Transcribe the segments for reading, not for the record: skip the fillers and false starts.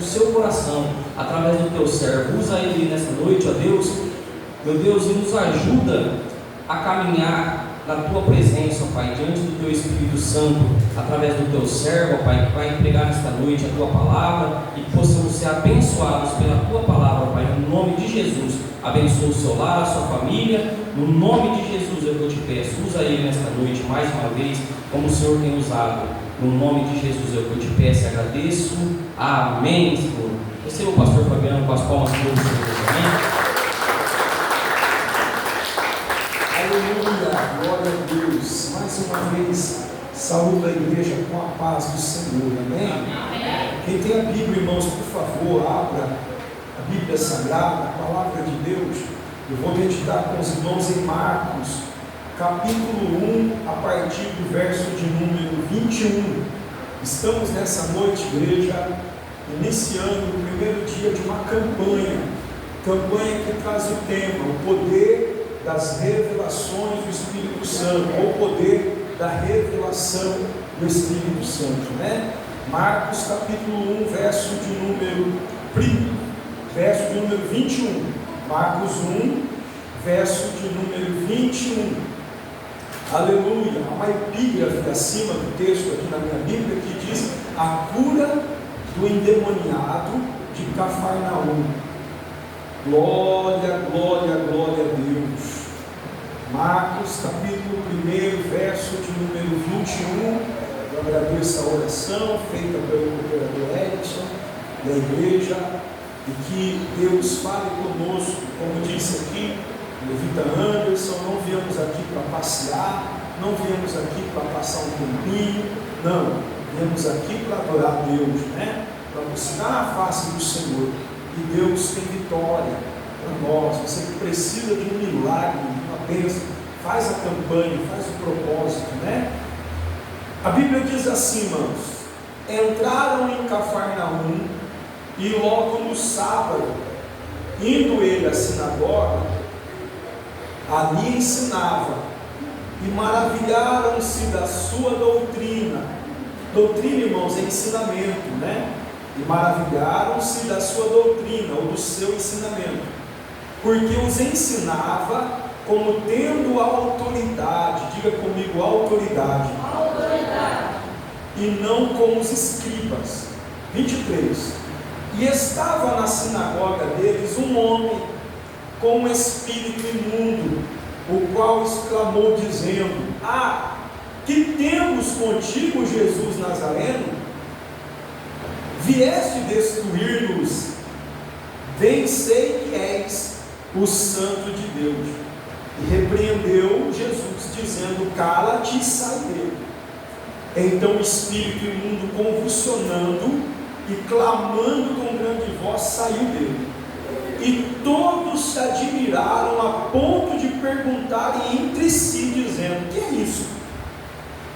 do seu coração, através do teu servo. Usa ele nessa noite, ó Deus, meu Deus, e nos ajuda a caminhar na tua presença, ó Pai, diante do teu Espírito Santo, através do teu servo, ó Pai, que vai pregar nesta noite a tua palavra e que possamos ser abençoados pela tua palavra, ó Pai, no nome de Jesus. Abençoa o seu lar, a sua família, no nome de Jesus é o que eu te peço. Usa ele nesta noite mais uma vez, como o Senhor tem usado, no nome de Jesus é o que eu te peço e agradeço. Amém, Senhor. Receba o pastor Fabiano com as palmas de Deus. Amém. Aleluia, glória a Deus. Mais uma vez, saúde a igreja com a paz do Senhor, amém? Amém. Quem tem a Bíblia, irmãos, por favor, abra a Bíblia Sagrada, a palavra de Deus. Eu vou meditar com os irmãos em Marcos, capítulo 1, a partir do verso de número 21. Estamos nessa noite, igreja, iniciando o primeiro dia de uma campanha que traz o tema, o poder das revelações do Espírito Santo, ou poder da revelação do Espírito Santo, né? Marcos capítulo 1, verso de número 21. Marcos 1, verso de número 21. Aleluia. Há uma epígrafe acima do texto aqui na minha Bíblia que diz: a cura do endemoniado de Cafarnaum. Glória, glória, glória a Deus. Marcos capítulo 1, verso de número 21. Eu agradeço a oração feita pelo cooperador Edson da igreja, e que Deus fale conosco. Como disse aqui Levita Anderson, não viemos aqui para passear, não viemos aqui para passar um tempinho, não, viemos aqui para adorar a Deus, né? Para buscar a face do Senhor. E Deus tem vitória para nós. Você que precisa de um milagre, de uma bênção, faz a campanha, faz o propósito, né? A Bíblia diz assim, irmãos: entraram em Cafarnaum, e logo no sábado, indo ele à sinagoga, ali ensinava, e maravilharam-se da sua doutrina. Doutrina, irmãos, é ensinamento, né? E maravilharam-se da sua doutrina, ou do seu ensinamento, porque os ensinava como tendo autoridade. Diga comigo, autoridade. Autoridade. E não como os escribas. 23. E estava na sinagoga deles um homem com um espírito imundo, o qual exclamou dizendo: que temos contigo, Jesus Nazareno? Vieste destruir-nos? Bem sei que és o Santo de Deus. E repreendeu Jesus, dizendo: cala-te e sai dele. Então o espírito imundo, convulsionando e clamando com grande voz, saiu dele. E todos se admiraram a ponto de perguntarem entre si, dizendo: que é isso?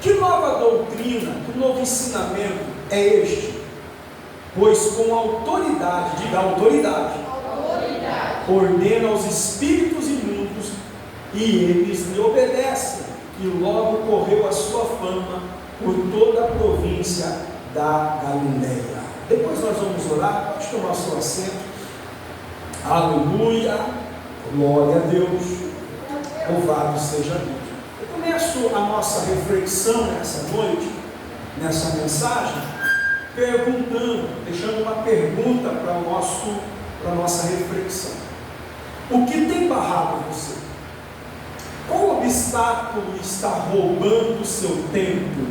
Que nova doutrina, que novo ensinamento é este? Pois com autoridade, diga autoridade, ordena aos espíritos imundos, e eles lhe obedecem. E logo correu a sua fama por toda a província da Galileia. Depois nós vamos orar. Pode tomar o seu assento. Aleluia, glória a Deus, louvado seja Deus. Eu começo a nossa reflexão nessa noite, nessa mensagem, perguntando, deixando uma pergunta para a nossa reflexão. O que tem barrado você? Qual obstáculo está roubando o seu tempo?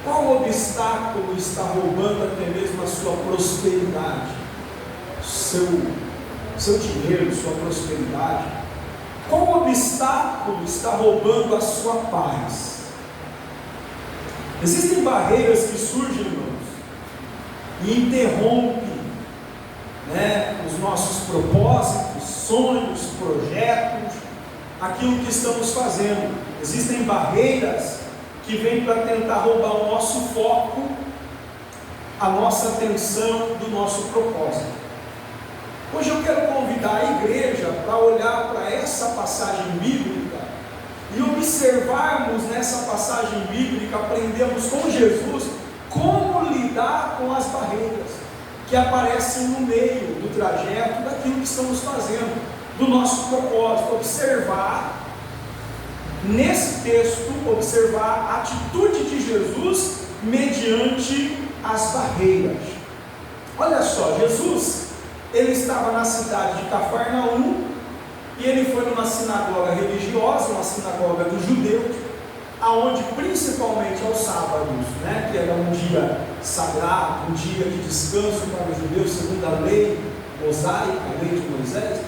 Qual obstáculo está roubando até mesmo a sua prosperidade? Seu dinheiro, sua prosperidade? Qual obstáculo está roubando a sua paz? Existem barreiras que surgem, irmãos, e interrompem, né, os nossos propósitos, sonhos, projetos, aquilo que estamos fazendo. Existem barreiras que vêm para tentar roubar o nosso foco, a nossa atenção do nosso propósito. Hoje eu quero convidar a igreja para olhar para essa passagem bíblica e observarmos nessa passagem bíblica, aprendemos com Jesus como lidar com as barreiras que aparecem no meio do trajeto daquilo que estamos fazendo, do nosso propósito. Observar, nesse texto, observar a atitude de Jesus mediante as barreiras. Olha só, Jesus, ele estava na cidade de Cafarnaum, e ele foi numa sinagoga religiosa, uma sinagoga dos judeus, aonde principalmente aos sábados, que era um dia sagrado, um dia de descanso para os judeus, segundo a lei mosaica, a lei de Moisés,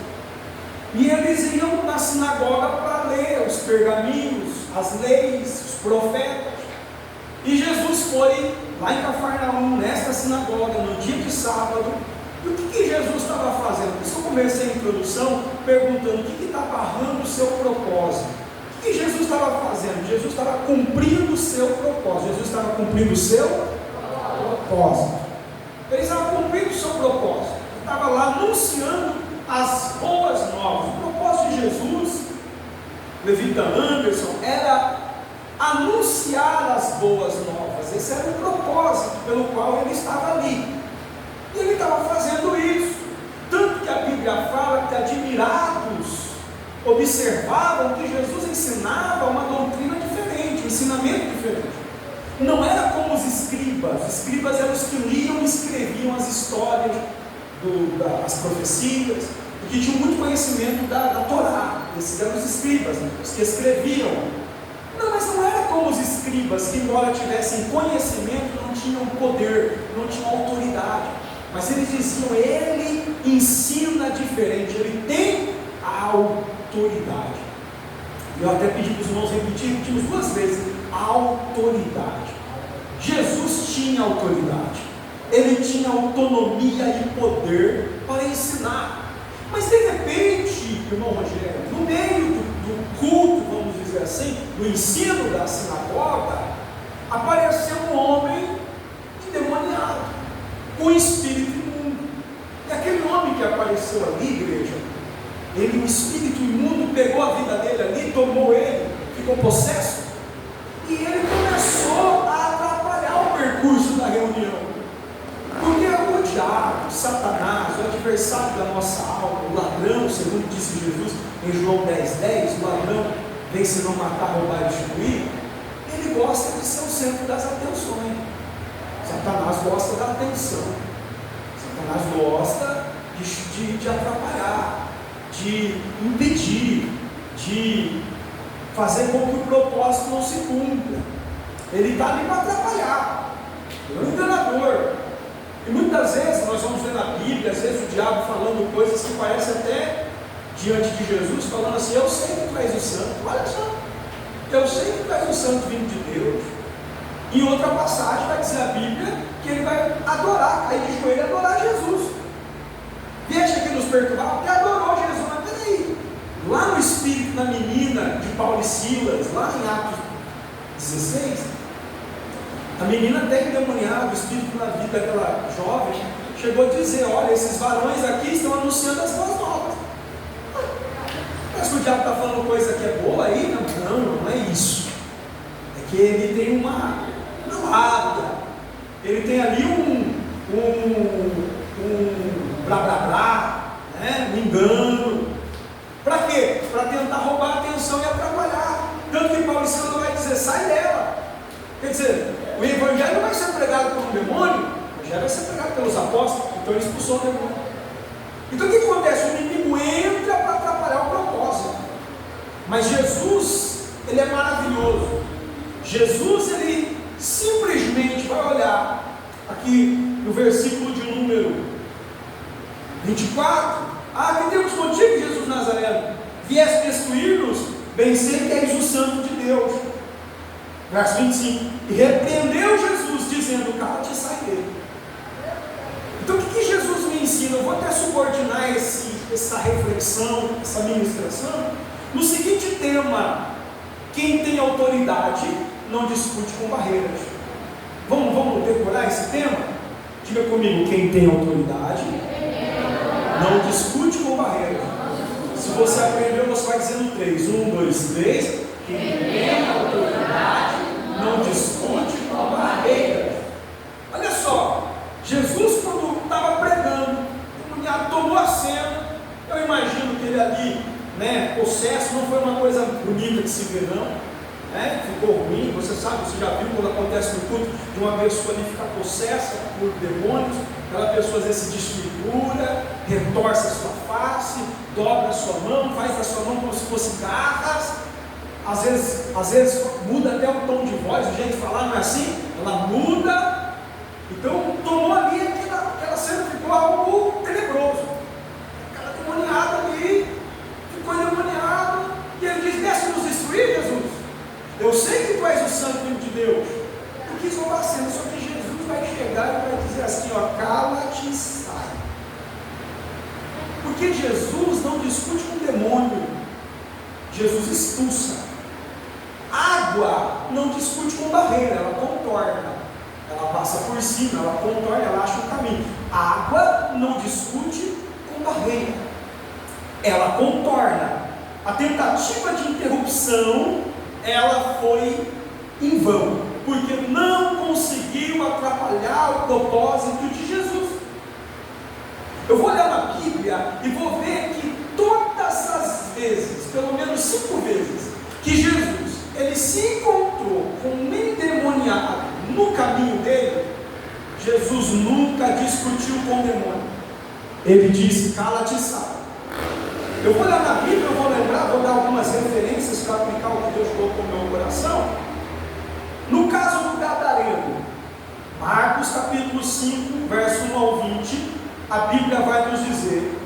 e eles iam na sinagoga para ler os pergaminhos, as leis, os profetas. E Jesus foi lá em Cafarnaum, nesta sinagoga, no dia de sábado. E o que Jesus estava fazendo? Por isso eu comecei a introdução perguntando o que está barrando o seu propósito. O que Jesus estava fazendo? Jesus estava cumprindo o seu propósito. Jesus estava cumprindo o seu propósito. Ele estava cumprindo o seu propósito. Ele estava lá anunciando as boas novas. O propósito de Jesus, Levita Anderson, era anunciar as boas novas. Esse era o propósito pelo qual ele estava ali. E ele estava fazendo isso. Tanto que a Bíblia fala que admirados observavam que Jesus ensinava uma doutrina diferente, um ensinamento diferente. Não era como os escribas. Os escribas eram os que liam e escreviam as histórias, as profecias, e que tinham muito conhecimento da Torá. Esses eram os escribas, os que escreviam. Não, mas não era como os escribas, que embora tivessem conhecimento, não tinham poder, não tinham autoridade. Mas eles diziam, ele ensina diferente, ele tem a autoridade. Eu até pedi para os irmãos repetimos 2 vezes, autoridade. Jesus tinha autoridade, ele tinha autonomia e poder para ensinar. Mas de repente, irmão Rogério, no meio do culto, vamos dizer assim, do ensino da sinagoga, apareceu um homem endemoniado, com espírito imundo. E aquele homem que apareceu ali, igreja, o espírito imundo pegou a vida dele ali, tomou ele, ficou possesso, e ele começou a atrapalhar o percurso da reunião. Porque o diabo, Satanás, o adversário da nossa alma, o ladrão, segundo disse Jesus em João 10:10, o ladrão vem se não matar, roubar e destruir, ele gosta de ser o centro das atenções. Satanás gosta da atenção, Satanás gosta de atrapalhar, de impedir, de fazer com que o propósito não se cumpra. Ele está ali para atrapalhar, ele é um enganador. E muitas vezes nós vamos ver na Bíblia, às vezes o diabo falando coisas que parecem até diante de Jesus, falando assim, eu sei que tu és o santo, olha só, eu sei que tu és o santo vindo de Deus. Em outra passagem vai dizer a Bíblia que ele vai adorar, cair de joelho e adorar Jesus. Deixa que nos perturbar, porque adorou Jesus. Mas peraí, lá no espírito da menina de Paulo e Silas, lá em Atos 16, a menina até endemoniada, o espírito na vida daquela jovem, chegou a dizer, olha, esses varões aqui estão anunciando as boas novas. Mas que o diabo está falando coisa que é boa aí? Não é isso. É que ele tem uma lábia, ele tem ali um blá blá blá, um engano. Para quê? Para tentar roubar a atenção e atrapalhar. Tanto que Paulo e Silas vai dizer, sai dela. Quer dizer, o evangelho não vai ser pregado por um demônio, o evangelho vai ser pregado pelos apóstolos. Então ele expulsou o demônio. Então o que acontece? O inimigo entra para atrapalhar o propósito. Mas Jesus, ele é maravilhoso. Jesus, ele simplesmente vai olhar aqui no versículo de número 24. Que temos contigo, Jesus Nazareno, vieste destruir-nos, bem sei que és o santo de Deus. Verso 25, e repreendeu Jesus, dizendo, cala-te e sai dele. Então o que Jesus me ensina? Eu vou até subordinar essa reflexão, essa ministração, no seguinte tema: quem tem autoridade não discute com barreiras. Vamos decorar esse tema? Diga comigo, quem tem autoridade não discute com barreiras. Se você aprendeu, você vai dizendo 3. 1, 2, 3. Quem tem autoridade não discute com barreiras. Olha só, Jesus, quando estava tomou a cena. Eu imagino que ele ali, né, possesso, não foi uma coisa bonita de se ver, não. Ficou ruim. Você sabe, você já viu quando acontece no culto de uma pessoa ali ficar possessa por demônios, aquela pessoa às vezes se desfigura, retorce a sua face, dobra a sua mão, faz a sua mão como se fosse garras, às vezes muda até o tom de voz, o jeito de falar, não é assim? Ela muda. Então tomou ali aquela cena, ficou algo tenebroso, aquela demoniada ali ficou endemoniada, e ele diz: desce nos destruir, Jesus. Eu sei que tu és o Santo Filho de Deus. Eu quis roubar a cena, só que Jesus vai chegar e vai dizer assim: ó, cala-te e sai. Porque Jesus não discute com o demônio, Jesus expulsa. Água não discute com barreira, ela contorna, ela passa por cima, ela contorna, ela acha um caminho. Água não discute com barreira, ela contorna. A tentativa de interrupção, ela foi em vão, porque não conseguiu atrapalhar o propósito de Jesus. Eu vou olhar na Bíblia e vou ver que todas as vezes, pelo menos 5 vezes, que Jesus ele se encontrou com um endemoniado no caminho dele, Jesus nunca discutiu com o demônio. Ele disse: cala-te e sai. Eu vou olhar na Bíblia, eu vou lembrar, vou dar algumas referências para aplicar o que Deus colocou no meu coração. No caso do gadareno, Marcos capítulo 5, verso 1 ao 20, a Bíblia vai nos dizer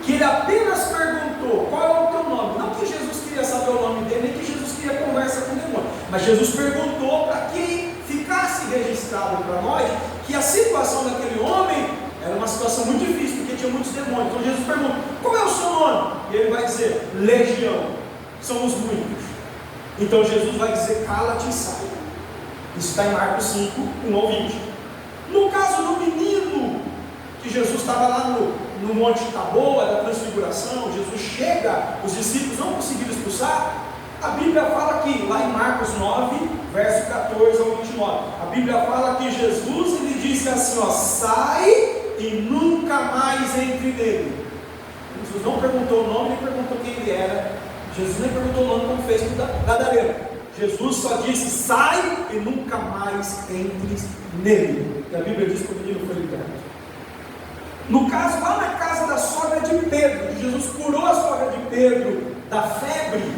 que ele apenas perguntou: qual é o teu nome? Não que Jesus queria saber o nome dele, nem que Jesus queria conversa com o demônio, mas Jesus perguntou para que ficasse registrado para nós que a situação daquele homem era uma situação muito difícil, porque tinha muitos demônios. Então Jesus pergunta: qual é o seu nome? E ele vai dizer: legião, somos muitos. Então Jesus vai dizer: cala-te e sai. Isso está em Marcos 5, 1 ao 20. No caso do menino, que Jesus estava lá no Monte Taboa, da Transfiguração, Jesus chega, os discípulos não conseguiram expulsar. A Bíblia fala que, lá em Marcos 9, verso 14 ao 29, a Bíblia fala que Jesus, ele disse assim, ó: sai e nunca mais entre nele. Jesus não perguntou o nome, nem perguntou quem ele era. Jesus nem perguntou o nome, como fez com o gadareno. Jesus só disse: sai e nunca mais entre nele. E a Bíblia diz que o menino foi liberto. No caso, lá na casa da sogra de Pedro, Jesus curou a sogra de Pedro da febre,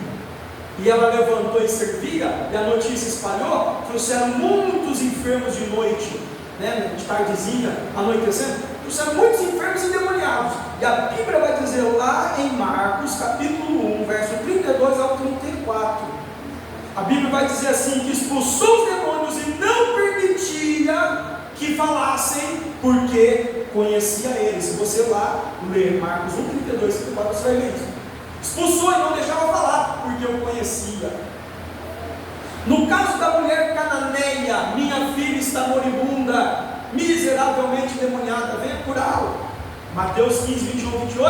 e ela levantou e servia, e a notícia espalhou, trouxeram muitos enfermos de noite, né, de tardezinha, anoitecendo, trouxeram muitos enfermos endemoniados. E a Bíblia vai dizer lá em Marcos capítulo 1, verso 32 ao 34, a Bíblia vai dizer assim, que expulsou os demônios e não permitia que falassem, porque conhecia ele. Se você lá ler Marcos 1, 32, 34, você vai ler isso. Expulsou e não deixava falar, porque eu conhecia. No caso da mulher cananeia: minha filha está moribunda, miseravelmente endemoniada, venha curá-la. Mateus 15, 21, 28,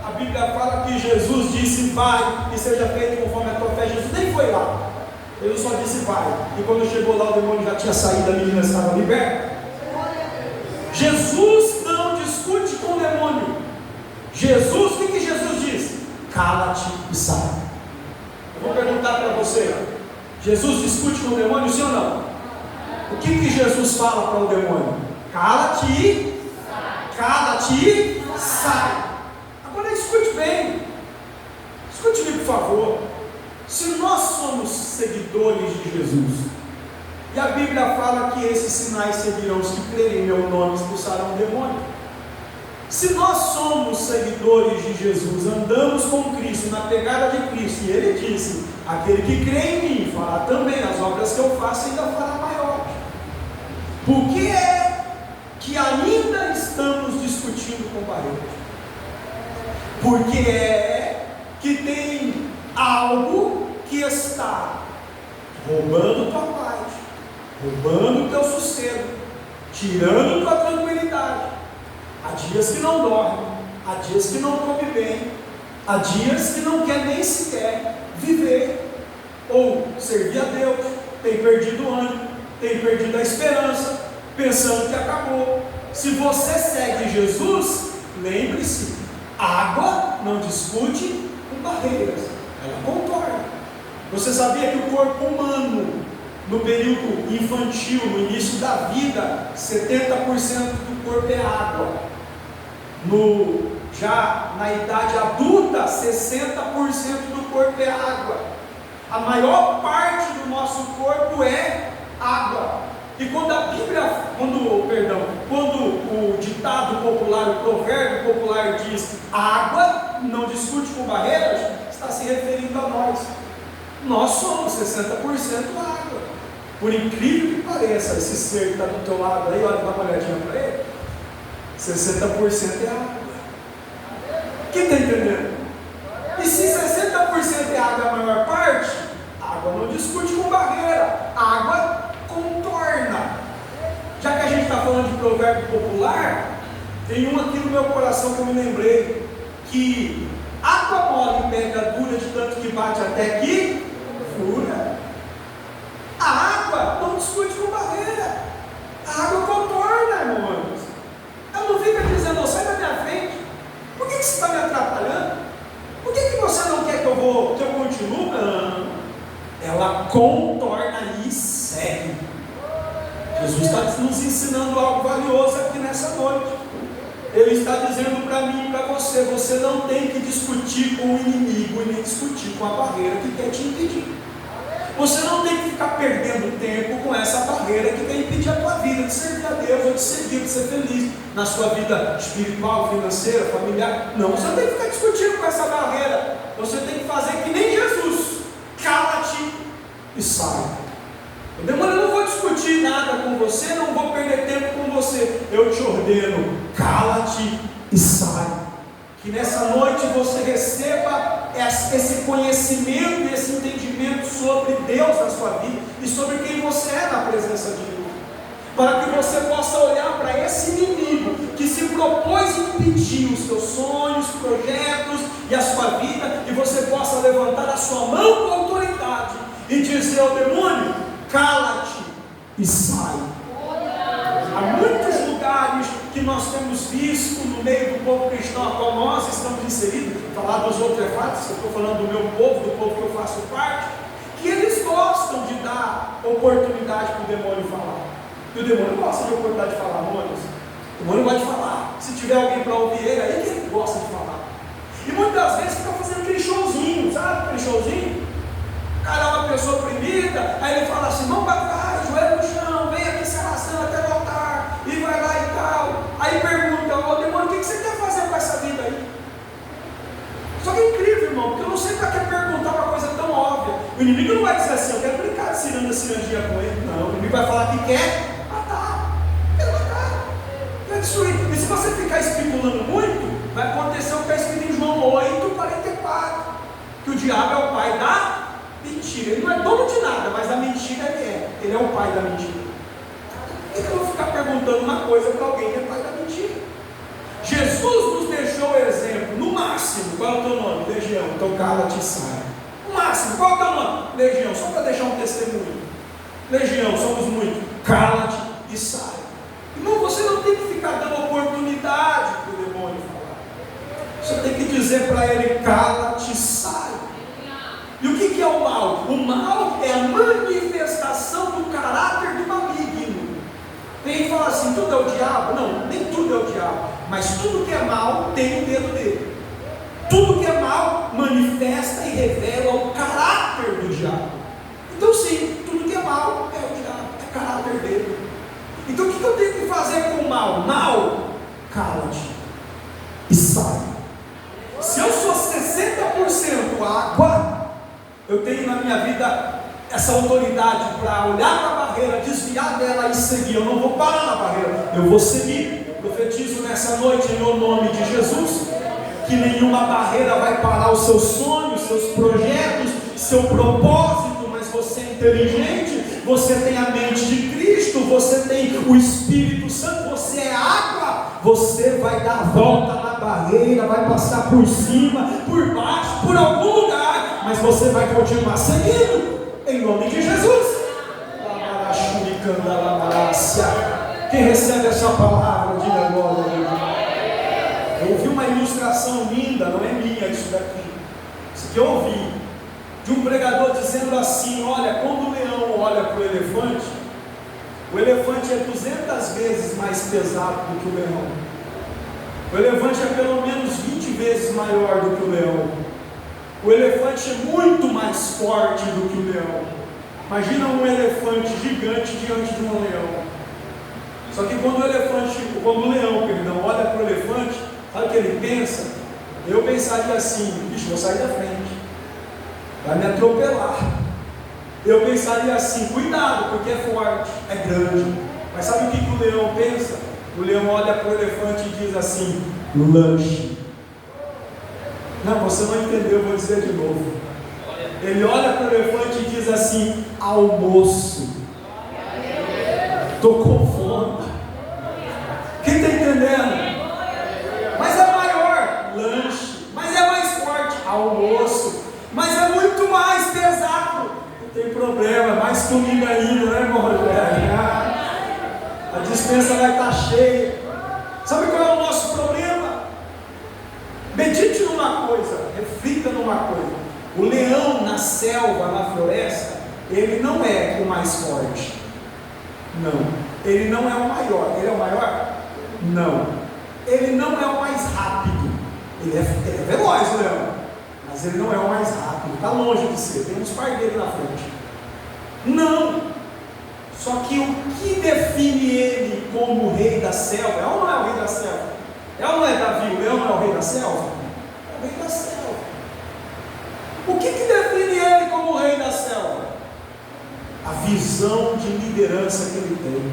a Bíblia fala que Jesus disse: vai e seja feito conforme a tua fé. Jesus nem foi lá, ele só disse: vai. E quando chegou lá, o demônio já tinha saído, a menina estava liberta. Jesus não discute com o demônio. Jesus, o que Jesus diz? Cala-te e sai. Eu vou perguntar para você: Jesus discute com o demônio, sim ou não? O que Jesus fala para o demônio? Cala-te e sai. Cala-te e sai. Agora escute bem, escute-me por favor. Se nós somos seguidores de Jesus, e a Bíblia fala que esses sinais seguirão os que crerem em meu nome, expulsarão o demônio. Se nós somos seguidores de Jesus, andamos com Cristo, na pegada de Cristo, e Ele disse: aquele que crê em mim fará também as obras que eu faço, ainda fará maior. Por que é que ainda estamos discutindo com barreiras? Porque é que tem algo que está roubando tua paz, roubando o teu sossego, tirando tua tranquilidade. Há dias que não dorme, há dias que não come bem, há dias que não quer nem sequer viver, ou servir a Deus, tem perdido o ânimo, tem perdido a esperança, pensando que acabou. Se você segue Jesus, Lembre-se, água não discute com barreiras, ela contorna. Você sabia que o corpo humano, no período infantil, no início da vida, 70% do corpo é água. Já na idade adulta, 60% do corpo é água. A maior parte do nosso corpo é água. E quando o ditado popular, o provérbio popular diz água não discute com barreiras, está se referindo a nós. Nós somos 60% água. Por incrível que pareça, esse ser que está do teu lado aí, olha, dá uma olhadinha para ele, 60% é água. Quem está entendendo? E se 60% é água a maior parte, a água não discute com barreira, a água contorna. Já que a gente está falando de provérbio popular, tem um aqui no meu coração que eu me lembrei, que água mole pega dura de tanto que bate até que fura. A água não discute com barreira, a água contorna, irmãos. Ela não fica dizendo, sai da minha frente, por que você está me atrapalhando? Por que você não quer que eu continue? Não. Ela contorna e segue. Jesus está nos ensinando algo valioso aqui nessa noite. Ele está dizendo para mim e para você, você não tem que discutir com o inimigo e nem discutir com a barreira que quer te impedir. Você não tem que ficar perdendo tempo com essa barreira que quer impedir a tua vida de servir a Deus, ou de seguir, de ser feliz na sua vida espiritual, financeira, familiar. Não, você não tem que ficar discutindo com essa barreira. Você tem que fazer que nem Jesus. Cala-te e sai. Eu não vou discutir nada com você, não vou perder tempo com você. Eu te ordeno, cala-te e sai. Que nessa noite você receba esse conhecimento e esse entendimento sobre Deus na sua vida e sobre quem você é na presença de Deus, para que você possa olhar para esse inimigo que se propôs impedir os seus sonhos, projetos e a sua vida, e você possa levantar a sua mão com autoridade e dizer ao demônio, cala-te e sai. Há muitos lugares que nós temos visto no meio do povo cristão a qual nós estamos inseridos, falar dos outrefatos, eu estou falando do meu povo, do povo que eu faço parte, que eles gostam de dar oportunidade para o demônio falar. E o demônio gosta de oportunidade de falar, amores. O demônio gosta de falar. Se tiver alguém para ouvir ele, aí que ele gosta de falar. E muitas vezes fica fazendo aquele showzinho, sabe aquele showzinho? O cara é uma pessoa oprimida, aí ele fala assim, mão para trás, joelho no chão, vem aqui se arrastando até o altar, e vai lá e tal. Aí pergunta, ô demônio, o que você quer fazer com essa vida aí? Só que é incrível, irmão, porque eu não sei para que perguntar uma coisa tão óbvia. O inimigo não vai dizer assim, eu quero brincar de cirurgia com ele. Não, o inimigo vai falar que quer matar. Quer matar. Quer destruir. E se você ficar especulando muito, vai acontecer o que está escrito em João 8,44. Que o diabo é o pai da mentira. Ele não é dono de nada, mas a mentira ele é. Ele é o pai da mentira. Por que eu vou ficar perguntando uma coisa para alguém que é pai da mentira? Jesus nos deixou o exemplo, no máximo, qual é o teu nome? Legião, então cala-te e sai. No máximo, qual é o teu nome? Legião, só para deixar um testemunho. Legião, somos muitos, cala-te e sai. Irmão, você não tem que ficar dando oportunidade para o demônio falar. Você tem que dizer para ele, cala-te e sai. E o que é o mal? O mal é a manifestação do caráter do maligno. Tem gente que fala assim, tudo é o diabo? Não, nem tudo é o diabo. Mas tudo que é mal tem o dedo dele. Tudo que é mal manifesta e revela o caráter do diabo. Então sim, tudo que é mal é o diabo, é o caráter dele. Então o que eu tenho que fazer com o mal? Mal, cala-te e sai. Se eu sou 60% água, eu tenho na minha vida essa autoridade para olhar para a barreira, desviar dela e seguir. Eu não vou parar na barreira, eu vou seguir. Eu profetizo nessa noite em nome de Jesus que nenhuma barreira vai parar os seus sonhos, seus projetos, seu propósito. Mas você é inteligente, você tem a mente de Cristo, você tem o Espírito Santo, você é água. Você vai dar a volta na barreira, vai passar por cima, por baixo, por algum lugar, mas você vai continuar seguindo. Em nome de Jesus. Quem recebe essa palavra, diga glória a Deus. Eu isso daqui. Isso que eu ouvi de um pregador dizendo assim: olha, quando o leão olha para o elefante é 200 vezes mais pesado do que o leão. O elefante é pelo menos 20 vezes maior do que o leão. O elefante é muito mais forte do que o leão. Imagina um elefante gigante diante de um leão. Só que quando o leão, olha para o elefante, sabe o que ele pensa? Eu pensaria assim: bicho, vou sair da frente, vai me atropelar. Eu pensaria assim: cuidado, porque é forte, é grande. Mas sabe o que o leão pensa? O leão olha para o elefante e diz assim: lanche. Não, você não entendeu, eu vou dizer de novo. Ele olha para o elefante e diz assim: almoço. Estou com fome. Quem está entendendo? Mas é maior, lanche. Mas é mais forte, almoço. Mas é muito mais pesado. Não tem problema, mais comida ainda, né, irmão Rogério? A dispensa vai estar cheia. Sabe qual é o nosso problema? Medite numa coisa, reflita numa coisa. O leão na selva, na floresta, ele não é o mais forte. Não. Ele não é o maior. Ele é o maior? Não. Ele não é o mais rápido. Ele é veloz, o leão. Mas ele não é o mais rápido. Está longe de ser. Tem uns pardeiros na frente. Não. Só que o que define ele como o rei da selva? É ou não é o rei da selva? É ou não é Davi? O leão não é o rei da selva? É o rei da selva. O que define ele como o rei da selva? A visão de liderança que ele tem.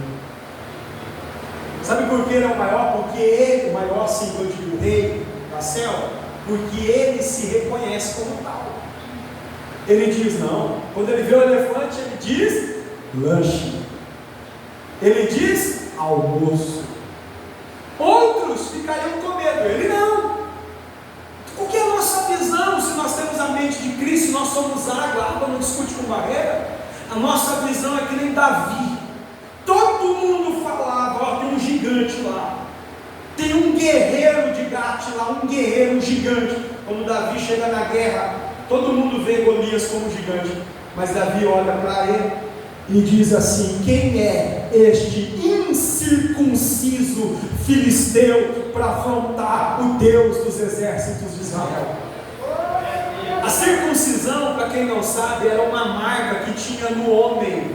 Sabe por que ele é o maior? Porque ele, o maior sim, eu digo, o rei da selva, porque ele se reconhece como tal. Ele diz não. Quando ele vê o elefante, ele diz lanche. Ele diz almoço. Outros ficariam com medo, ele não. Porque a nossa visão, se nós temos a mente de Cristo, nós somos água, a água não discute com barreira. A nossa visão é que nem Davi. Todo mundo falava: ó, tem um gigante lá, tem um guerreiro de Gate lá, um guerreiro, um gigante. Quando Davi chega na guerra, todo mundo vê Golias como gigante, mas Davi olha para ele e diz assim: quem é este incircunciso filisteu para afrontar o Deus dos exércitos de Israel? A circuncisão, para quem não sabe, era uma marca que tinha no homem,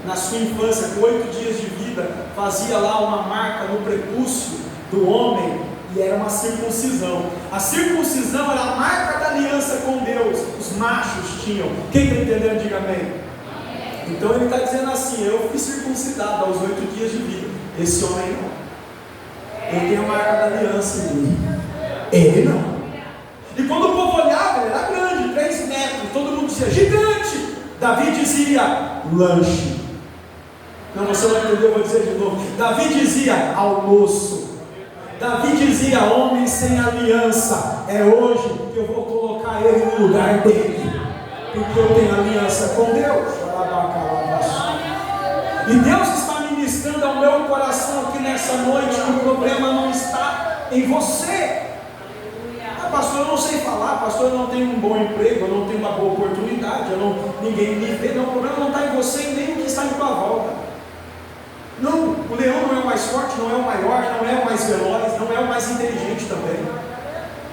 na sua infância, com 8 dias de vida, fazia lá uma marca no prepúcio do homem, e era uma circuncisão. A circuncisão era a marca da aliança com Deus, os machos tinham. Quem está entendendo, diga amém. Então ele está dizendo assim: eu fui circuncidado aos 8 dias de vida, esse homem não. Ele tem a marca da aliança em mim, ele não. E quando o povo olhava, ele era grande, 3 metros, todo mundo dizia gigante. Davi dizia lanche. Não, você não entendeu, eu vou dizer de novo. Davi dizia almoço. Davi dizia homem sem aliança. É hoje que eu vou colocar ele no lugar dele, porque eu tenho aliança com Deus. E Deus está ministrando ao meu coração aqui nessa noite que o problema não está em você. Pastor, eu não sei falar, pastor, eu não tenho um bom emprego, eu não tenho uma boa oportunidade, ninguém me vê. Não, o problema não está em você e nem o que está em tua volta. Não, o leão não é o mais forte, não é o maior, não é o mais veloz, não é o mais inteligente também.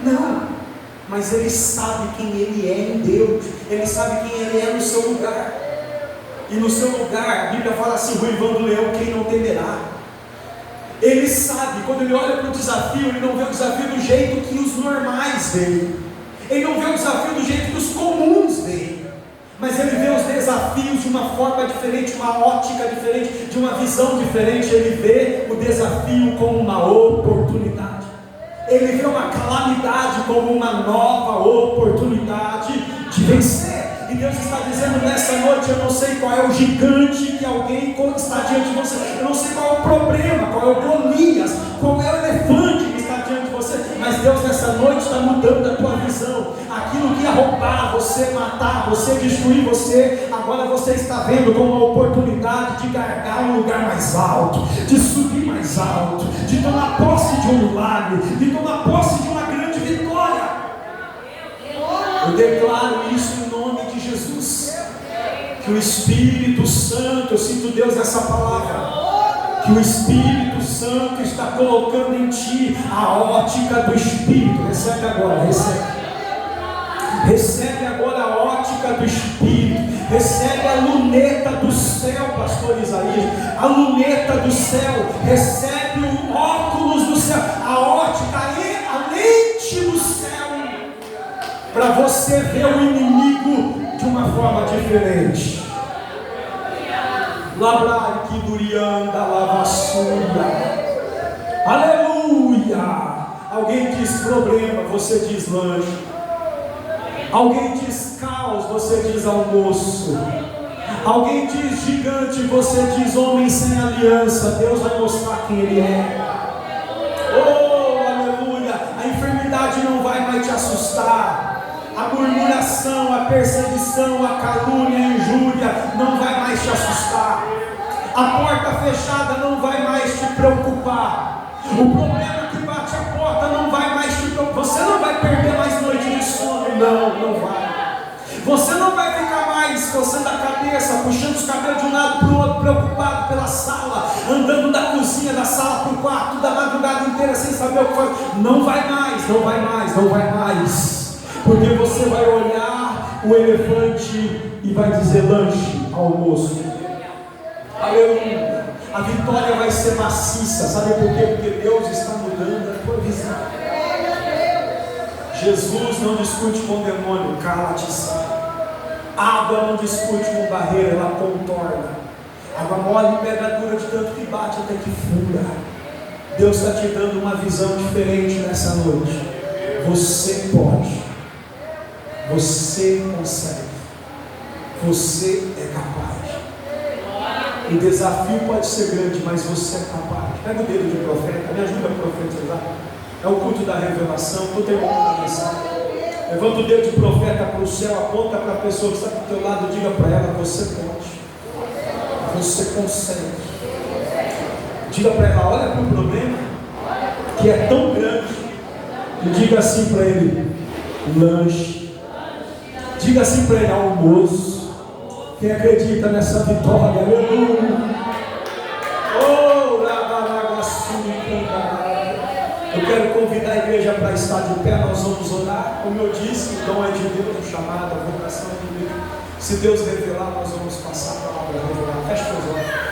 Não, mas ele sabe quem ele é em Deus, ele sabe quem ele é no seu lugar. E no seu lugar, a Bíblia fala assim: ruivando o leão, quem não temerá? Ele sabe, quando ele olha para o desafio, ele não vê o desafio do jeito que os normais veem. Ele não vê o desafio do jeito que os comuns veem. Mas ele vê os desafios de uma forma diferente, uma ótica diferente, de uma visão diferente. Ele vê o desafio como uma oportunidade. Ele vê uma calamidade como uma nova oportunidade de vencer. E Deus está dizendo nessa noite: eu não sei qual é o gigante que alguém está diante de você, eu não sei qual é o problema, qual é o Golias, qual é o elefante que está diante de você, mas Deus nessa noite está mudando a tua visão. Aquilo que ia roubar você, matar você, destruir você, agora você está vendo como uma oportunidade de galgar um lugar mais alto, de subir mais alto, de tomar posse de um milagre, de tomar posse de uma grande vitória. Eu declaro isso em nome de Jesus. Que o Espírito Santo, eu sinto Deus nessa palavra, que o Espírito Santo está colocando em ti a ótica do Espírito. Recebe agora, recebe. Recebe agora a ótica do Espírito. Recebe a luneta do céu, pastor Isaías. A luneta do céu. Recebe o óculos do céu. A ótica, a lente do céu. Para você ver o inimigo de uma forma diferente. Labrar que durianda lavassuia. Aleluia. Alguém diz problema, você diz lanche. Alguém diz caos, você diz almoço. Alguém diz gigante, você diz homem sem aliança. Deus vai mostrar quem Ele é. Oh, aleluia. A enfermidade não vai mais te assustar. A murmuração, a perseguição, a calúnia, a injúria não vai mais te assustar. A porta fechada não vai mais te preocupar. O problema que bate a porta não vai mais te preocupar. Você não vai perder mais noite de sono. Não vai. Você não vai ficar mais coçando a cabeça, puxando os cabelos de um lado para o outro, preocupado pela sala, andando da cozinha, da sala para o quarto, da madrugada inteira sem saber o que fazer. Não vai mais, não vai mais, não vai mais. Porque você vai olhar o elefante e vai dizer lanche, almoço. Aleluia. A vitória vai ser maciça. Sabe por quê? Porque Deus está mudando a tua visão. Jesus não discute com o demônio, cala-te. Água não discute com barreira, ela contorna. Água mole e pedra dura de tanto que bate até que fura. Deus está te dando uma visão diferente nessa noite. Você pode. Você consegue. Você é capaz. O desafio pode ser grande, mas você é capaz. Pega o dedo de profeta, me ajuda a profetizar. É o culto da revelação. Estou terminando a mensagem. Levanta o dedo de profeta para o céu, aponta para a pessoa que está do teu lado, diga para ela: você pode, você consegue. Diga para ela: olha para o problema que é tão grande e diga assim para ele: lanche. Diga assim para ele: almoço. Quem acredita nessa vitória? Aleluia. Oh, eu quero convidar a igreja para estar de pé. Nós vamos orar. Como eu disse, o dom é de Deus, o chamado, a vocação é de Deus. Se Deus revelar, nós vamos passar a palavra revelar. Feche os olhos.